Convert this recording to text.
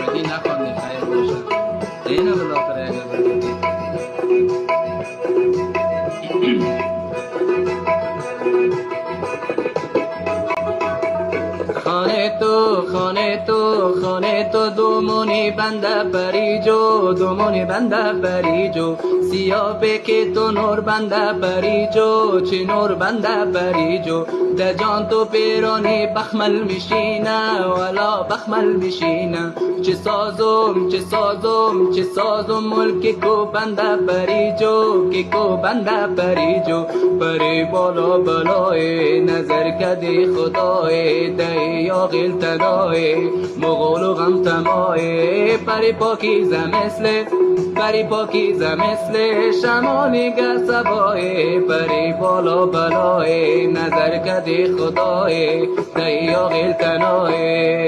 موردی نخوانده خیر باشه اینو بالاخره اگر بگید خانه تو دومونی بنده پریجو دومونی بنده پریجو سیاه که تو نور بنده پریجو چی نور بنده پریجو ده جان تو پیرانی بخمل میشینه والا بخمل میشینه چه سازم ملک کو بنده پریجو که کو بنده پریجو پری بالا بلای نظر کدی خدای دی یا غیل تنای مغول و غم تمای پری پاکیزه مثل شمالی گسبای پری بالا بلای نظر کدی خدای دی یا غیل تنای